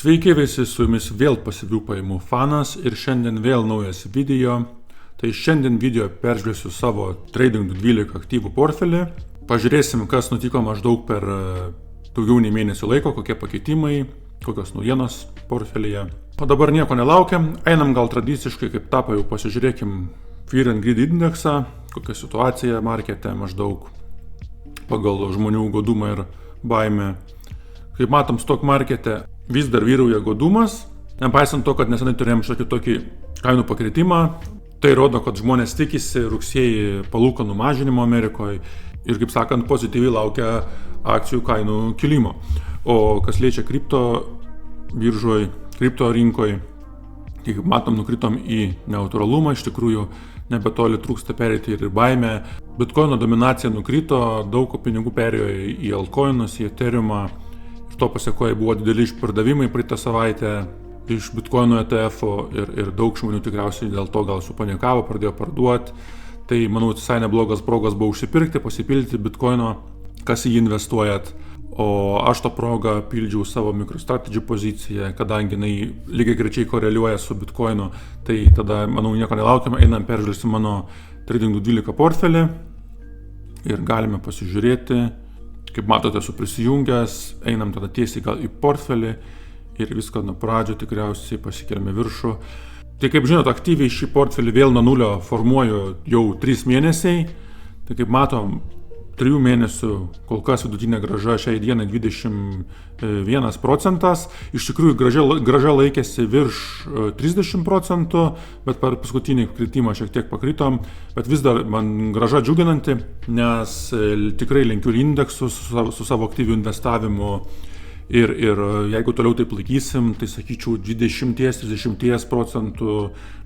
Sveiki visi, su jumis vėl pasyvių pajamų fanas ir šiandien vėl naujas video. Tai šiandien video peržvelgsiu savo Trading12 aktyvų portfelį. Pažiūrėsim, kas nutiko maždaug per daugiau nei mėnesio laiko, kokie pakeitimai, kokios naujienos portfelyje. O dabar nieko nelaukiam, einam gal tradiciškai, kaip tapo jau pasižiūrėkim Fear and Greed indeksą, kokia situacija markete maždaug pagal žmonių godumą ir baimę. Kaip matom, stock markete vis dar vyrauja godumas, nepaisant to, kad nesenai turėjom tokį kainų pakritimą. Tai rodo, kad žmonės tikisi rugsėjį palūkanų mažinimo Amerikoje ir, kaip sakant, pozityviai laukia akcijų kainų kilimo. O kas liečia kripto biržoj, kripto rinkoj, kaip matom, nukritom į neutralumą, iš tikrųjų nebetoli trūksta perėti ir baimę. Bitcoino dominacija nukrito, daug pinigų perėjo į altcoinus, į Ethereumą. Ir to pasiekoje buvo dideli išpardavimai praeitą savaitę iš Bitcoino ETF-o ir daug žmonių tikriausiai dėl to gal supanikavo, pradėjo parduoti. Tai, manau, visai neblogas progas buvo užsipirkti, pasipildyti Bitcoino, kas į jį investuojat. O aš to progą pildžiau savo MicroStrategy poziciją, kadangi jinai lygiai grečiai koreliuoja su Bitcoinu. Tai tada, manau, nieko nelaukiam, einam peržvelgti mano Trading12 portfelį ir galime pasižiūrėti. Kaip matote, esu prisijungęs, einam tada tiesiai gal į portfelį ir viską nuo pradžio tikriausiai pasikeliame viršų. Tai kaip žinot, aktyviai šį portfelį vėl nuo nulio formuoju jau 3 mėnesiai. Tai kaip matom, 3 mėnesių kol kas vidutinė grąža šiai dienai 21%. Iš tikrųjų grąža laikėsi virš 30%, bet per paskutinį kritimą šiek tiek pakritom. Bet vis dar man grąža džiuginanti, nes tikrai lenkiu indeksus su savo aktyviu investavimu. Ir jeigu toliau taip laikysim, tai sakyčiau 20-30%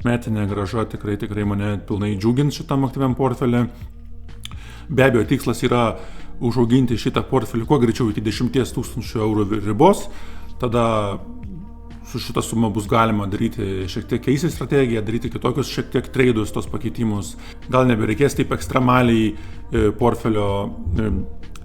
metinė grąža tikrai mane pilnai džiugins šitam aktyviam portfelį. Be abejo, tikslas yra užauginti šitą portfelį kuo greičiau iki 10 000 eurų ribos. Tada su šitą sumą bus galima daryti šiek tiek keisti strategiją, daryti kitokius šiek tiek treidus, tos pakeitimus. Gal nebereikės taip ekstremaliai portfelio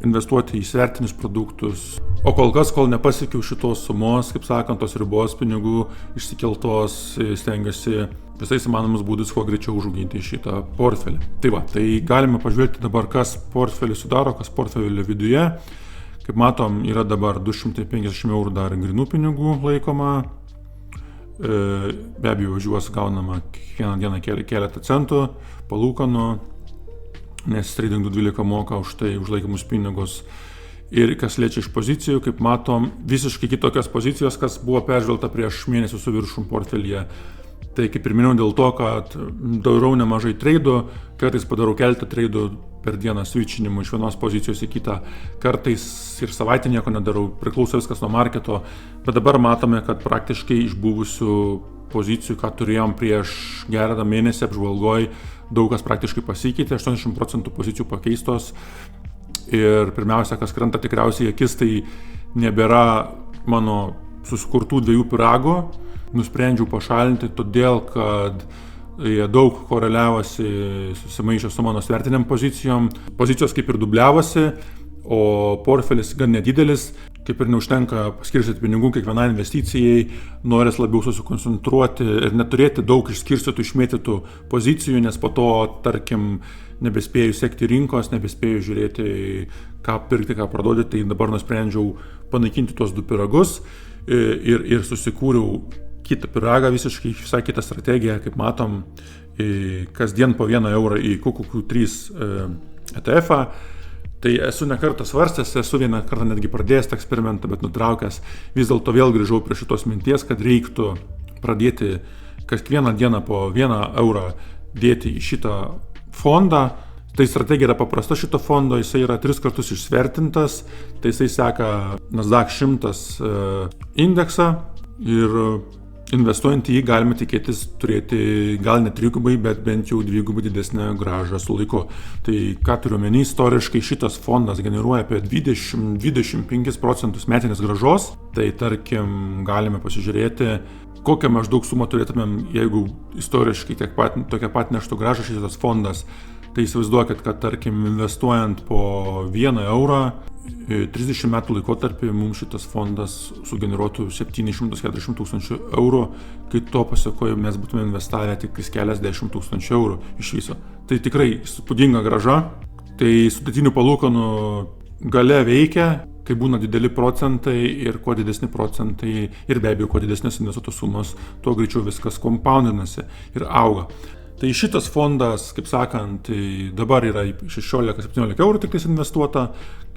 investuoti į svertinius produktus. O kol kas, kol nepasiekiau šitos sumos, kaip sakant, tos ribos pinigų išsikeltos, stengiuosi visais įmanomus būdus kuo greičiau užauginti šitą portfelį. Tai va, tai galime pažvelgti dabar, kas portfelį sudaro, kas portfelio viduje. Kaip matom, yra dabar 250 eurų dar grynų pinigų laikoma. Be abejo, už juos gaunama kiekvieną dieną keletą centų palūkanų, nes Trading12 moka už tai, už laikomus pinigus. Ir kas liečia iš pozicijų, kaip matom, visiškai kitokios pozicijos, kas buvo peržvelgta prieš mėnesį su viršum portfelyje. Tai kaip ir minėjau, dėl to, kad darau nemažai treidų, kartais padarau keletą treidų per dieną switchinimų iš vienos pozicijos į kitą, kartais ir savaitę nieko nedarau, priklauso viskas nuo marketo, bet dabar matome, kad praktiškai iš buvusių pozicijų, ką turėjom prieš gerą mėnesį apžvalgoj, daug kas praktiškai pasikeitė, 80% pozicijų pakeistos. Ir pirmiausia, kas krenta tikriausiai į akis, tai nebėra mano susikurtų 2 pyragų. Nusprendžiau pašalinti, todėl kad jie daug koreliavosi, susimaišė su mano svertiniam pozicijom. Pozicijos kaip ir dubliavosi, o portfelis gan nedidelis, kaip ir neužtenka paskirstyti pinigų kiekvienai investicijai, norės labiau susikoncentruoti ir neturėti daug išskirstytų, išmėtytų pozicijų, nes po to, tarkim, nebespėjau sekti rinkos, nebespėjau žiūrėti, ką pirkti, ką parduoti, tai dabar nusprendžiau panaikinti tuos 2 pyragus ir susikūriau kitą pyragą, visai kitą strategiją, kaip matom, kasdien po 1 eurą į QQQ3 ETF-ą. Tai esu ne kartą svarstęs, esu vieną kartą netgi pradėjęs tą eksperimentą, bet nutraukęs. Vis dėlto vėl grįžau prie šitos minties, kad reiktų pradėti kiekvieną dieną po 1 eurą dėti į šitą fondą. Tai strategija yra paprasta šito fondo, jisai yra 3 kartus išsvertintas, tai jisai seka Nasdaq 100 indeksą ir investuojant į jį galime tikėtis turėti gal ne 3-gubai, bet bent jau 2-gubai didesnę grąžą su laiku. Tai ką turiu omeny, istoriškai šitas fondas generuoja apie 20-25% metinės grąžos. Tai tarkim galime pasižiūrėti, kokią maždaug sumą turėtumėm, jeigu istoriškai tokia pat neštų grąžą šitas fondas. Tai įsivaizduokit, kad tarkim investuojant po 1 eurą 30 metų laikotarpį mums šitas fondas sugeneruotų 740 tūkstančių eurų, kai to pasekoje mes būtume investavę tik keliasdešimt tūkstančių eurų iš viso. Tai tikrai įspūdinga grąža, tai sudėtinių palūkanų gale veikia, kai būna dideli procentai ir kuo didesni procentai ir be abejo kuo didesnės investuotos sumos, tuo greičiau viskas kompaundinasi ir auga. Tai šitas fondas, kaip sakant, dabar yra 16-17 eurų tik investuota,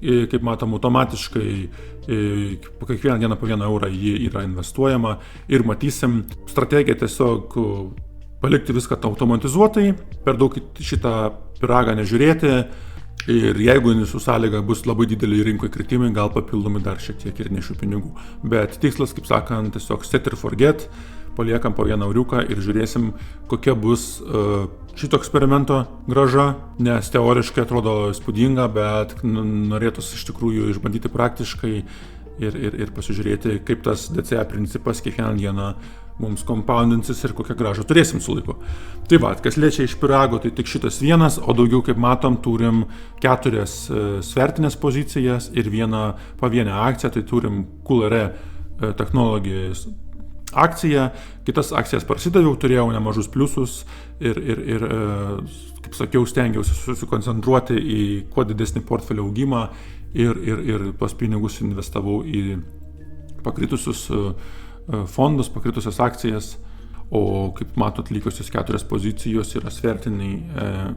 kaip matom, automatiškai kiekvieną dieną po 1 eurą jį yra investuojama ir matysim strategiją tiesiog palikti viską automatizuotai, per daug šitą pyragą nežiūrėti ir jeigu su sąlyga bus labai dideli rinkoje kritimai, gal papildomai dar šiek tiek ir nešių pinigų. Bet tikslas, kaip sakant, tiesiog set and forget, paliekam po 1 euriuką ir žiūrėsim, kokia bus šito eksperimento grąža, nes teoriškai atrodo įspūdinga, bet norėtųsi iš tikrųjų išbandyti praktiškai ir pasižiūrėti, kaip tas DCA principas kiekvieną dieną mums kompaundinsis ir kokią grąžą turėsim su laiku. Tai va, kas liečia iš pyrago, tai tik šitas vienas, o daugiau, kaip matom, turim 4 svertinės pozicijas ir pavienę akciją, tai turim QLR technologijos akciją, kitas akcijas parsidaviau, turėjau nemažus pliusus ir kaip sakiau, stengiausi susikoncentruoti į kuo didesnį portfelio augimą ir tos pinigus investavau į pakritusius fondus, pakritusias akcijas, o kaip matot, likusios 4 pozicijos yra svertiniai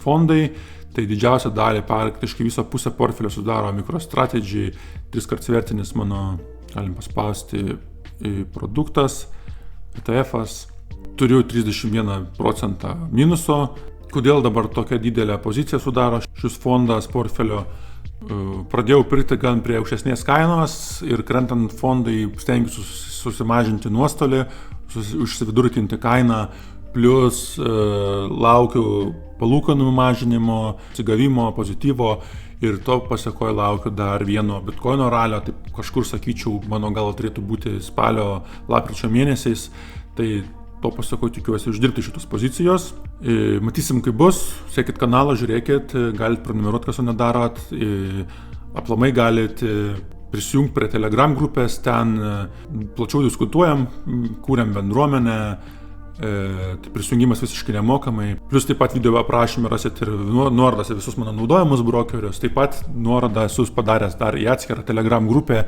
fondai, tai didžiausią dalį, praktiškai visą pusę portfelio sudaro MicroStrategy, 3 svertinis mano, galim paspausti, produktas, ETF-as, turiu 31% minuso. Kodėl dabar tokia didelė pozicija sudaro šis fondas portfelio? Pradėjau pirkti gan prie aukštesnės kainos ir krentant fondai stengiuosi susimažinti nuostolį, užsividurtinti kainą, plus laukiu palūkanų mažinimo, atsigavimo, pozityvo ir to pasekoje laukiu dar vieno bitkoino ralio, taip kažkur sakyčiau, mano gal turėtų būti spalio, lapkričio mėnesiais, tai to pasekoje tikiuosi uždirbti šitos pozicijos. Matysim, kaip bus, sekit kanalą, žiūrėkit, galite prenumeruoti, kas to nedarot, aplamai galite prisijungti prie Telegram grupės, ten plačiau diskutuojam, kūrėm bendruomenę, prisijungimas visiškai nemokamai, plus taip pat video aprašymę rasit ir nuorodas į visus mano naudojamus brokerius, taip pat nuorodą esu padaręs dar į atskirą Telegram grupę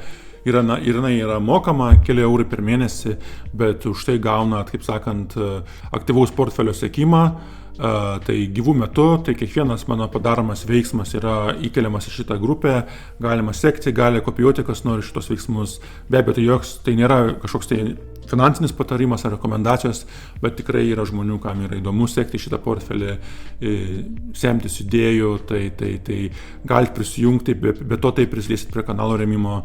ir jinai yra mokama, keli eurai per mėnesį, bet už tai gaunat, kaip sakant, aktyvaus portfelio sekimą, tai gyvų metu, tai kiekvienas mano padaromas veiksmas yra įkeliamas į šitą grupę, galima sekti, gali kopijuoti, kas nori šitos veiksmus, be abejo, tai nėra kažkoks tai finansinis patarimas ar rekomendacijos, bet tikrai yra žmonių, kam yra įdomu sekti šitą portfelį, semtis idėjų, tai galite prisijungti, be to tai prisidėsit prie kanalo rėmimo.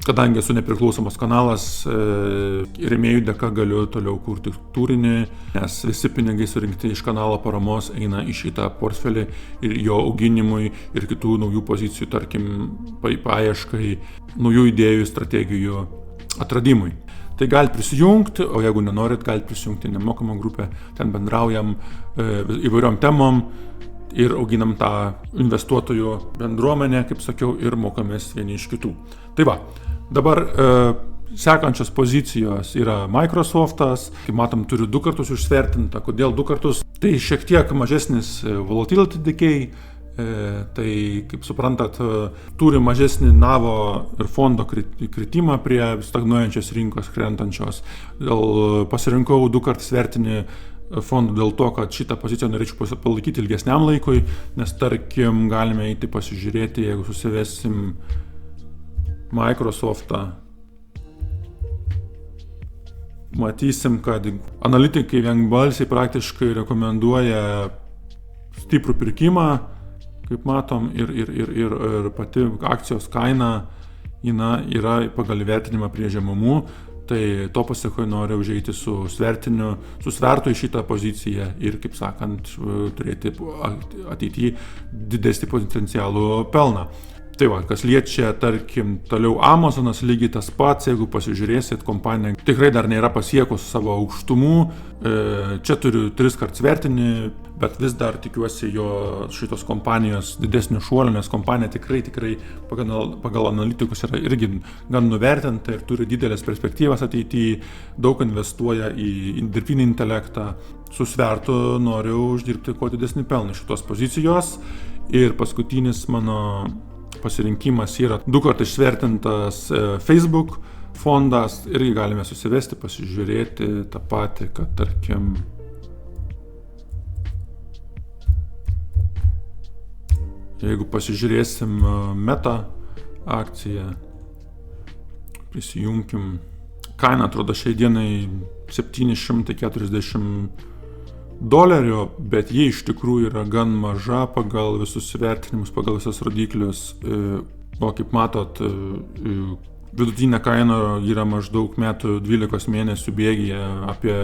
Kadangi esu nepriklausomas kanalas, rėmėjų dėka galiu toliau kurti turinį, nes visi pinigai surinkti iš kanalo paramos eina į šitą portfelį ir jo auginimui ir kitų naujų pozicijų, tarkim, paieškai, naujų idėjų, strategijų atradimui. Tai galite prisijungti, o jeigu nenorit, galite prisijungti nemokamą grupę, ten bendraujam įvairiom temom ir auginam tą investuotojų bendruomenę, kaip sakiau, ir mokomės vieni iš kitų. Tai va, dabar sekančios pozicijos yra Microsoftas, kaip matom, turiu 2 kartus užsvertintą. Kodėl 2 kartus? Tai šiek tiek mažesnis volatility decay, tai, kaip suprantat, turi mažesnį navo ir fondo kritimą prie stagnuojančios rinkos krentančios. Pasirinkau 2 kartus svertinį fondų dėl to, kad šitą poziciją norėčiau palaikyti ilgesniam laikui, nes tarkim galime eiti pasižiūrėti, jeigu susivesim Microsoftą, matysim, kad analitikai vienbalsiai praktiškai rekomenduoja stiprų pirkimą, kaip matom, ir pati akcijos kaina yra pagal vertinimą prie žemumų. Tai to pasekoje noriu užeiti su svertu į šitą poziciją ir, kaip sakant, turėti ateityje didesnį potencialų pelną. Tai va, kas liečia, tarkim, toliau Amazonas, lygiai tas pats, jeigu pasižiūrėsit, kompanija tikrai dar nėra pasiekus savo aukštumų, čia turiu 3 kart svertinį, bet vis dar tikiuosi jo šitos kompanijos didesnio šuolio, nes kompanija tikrai pagal analitikus yra irgi gan nuvertinta ir turi didelės perspektyvas ateityje, daug investuoja į dirbtinį intelektą, su svertu noriu uždirbti kuo didesnį pelną šitos pozicijos. Ir paskutinis mano pasirinkimas yra 2 kart išsvertintas Facebook fondas, irgi galime susivesti, pasižiūrėti tą patį, kad tarkim jeigu pasižiūrėsim Meta akciją, prisijunkim, kaina atrodo šiai dienai $740, bet jie iš tikrųjų yra gan maža pagal visus vertinimus, pagal visas rodiklius. O kaip matot, vidutinė kaina yra maždaug metų 12 mėnesių bėgyje apie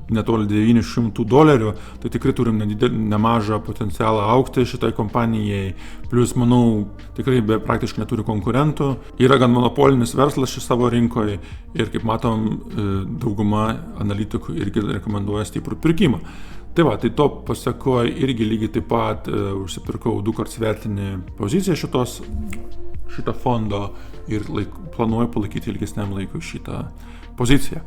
netoli $900, tai tikrai turim nemažą potencialą augti šitai kompanijai. Plus, manau, tikrai praktiškai neturi konkurentų. Yra gan monopolinis verslas šis savo rinkoje ir kaip matom, dauguma analitikų irgi rekomenduoja stiprų pirkimą. Tai va, tai to pasekoje irgi lygiai taip pat užsipirkau 2 kart svertinį poziciją šito fondo ir planuoju palaikyti ilgesniam laikui šitą poziciją.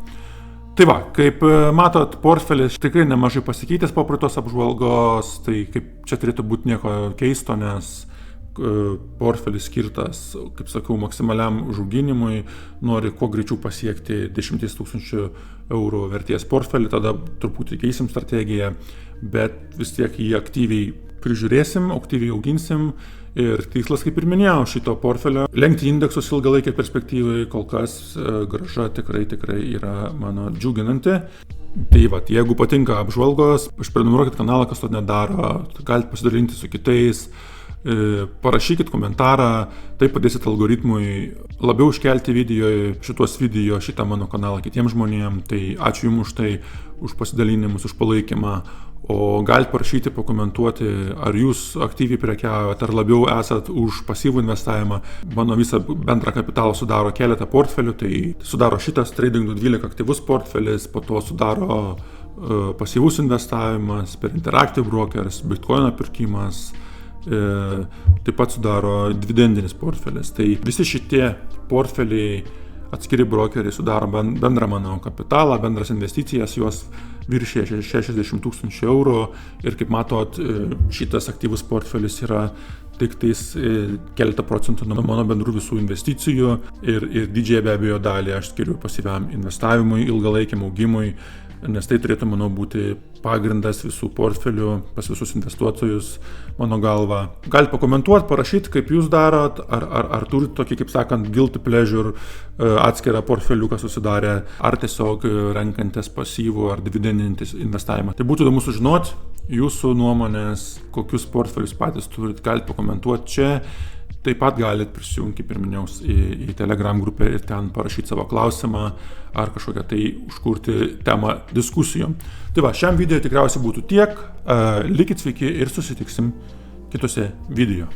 Tai va, kaip matot, portfelis tikrai nemažai pasikeitęs po praeitos apžvalgos, tai kaip čia turėtų būti nieko keisto, nes portfelis skirtas, kaip sakau, maksimaliam užauginimui, nori kuo greičiau pasiekti 10 000 eurų vertės portfelį, tada truputį keisim strategiją, bet vis tiek jį aktyviai prižiūrėsim, aktyviai auginsim ir tikslas, kaip ir minėjau, šito portfelio lenkti indeksus ilgalaikė perspektyvai, kol kas grąža tikrai yra mano džiuginanti. Tai va, jeigu patinka apžvalgos, prenumeruokit kanalą, kas to nedaro, galite pasidalinti su kitais, parašykit komentarą, tai padėsit algoritmui labiau iškelti šitą mano kanalą kitiems žmonėms, tai ačiū Jums už tai, už pasidalinimus, už palaikymą, o galite parašyti, pakomentuoti, ar Jūs aktyviai prekiaujate, ar labiau esat už pasyvų investavimą. Mano visą bendrą kapitalą sudaro keletą portfelių, tai sudaro šitas Trading212 aktyvus portfelis, po to sudaro pasyvus investavimas per Interactive Brokers, Bitcoino pirkimas, taip pat sudaro dividendinis portfelis. Tai visi šitie portfeliai, atskiri brokeriai sudaro bendrą mano kapitalą, bendras investicijas, jos viršyje 60 000 eurų ir kaip matot, šitas aktyvus portfelis yra tik tais keletą procentų nuo mano bendrų visų investicijų ir didžiąją be abejo dalį aš skiriu pasyviam investavimui, ilgalaikiam augimui, nes tai turėtų, manau, būti pagrindas visų portfelių pas visus investuotojus, mano galva. Galite pakomentuoti, parašyti, kaip jūs darot, ar turite tokį, kaip sakant, guilty pleasure atskirą portfeliuką susidarę, ar tiesiog renkantis pasyvų ar dividendinį investavimą. Tai būtų įdomu sužinoti jūsų nuomonės, kokius portfelius patys turit, galite pakomentuoti čia. Taip pat galite prisijungti, pirminiau, į Telegram grupę ir ten parašyti savo klausimą ar kažkokią tai užkurti temą diskusijom. Tai va, šiam video tikriausiai būtų tiek. Likit sveiki ir susitiksim kitose video.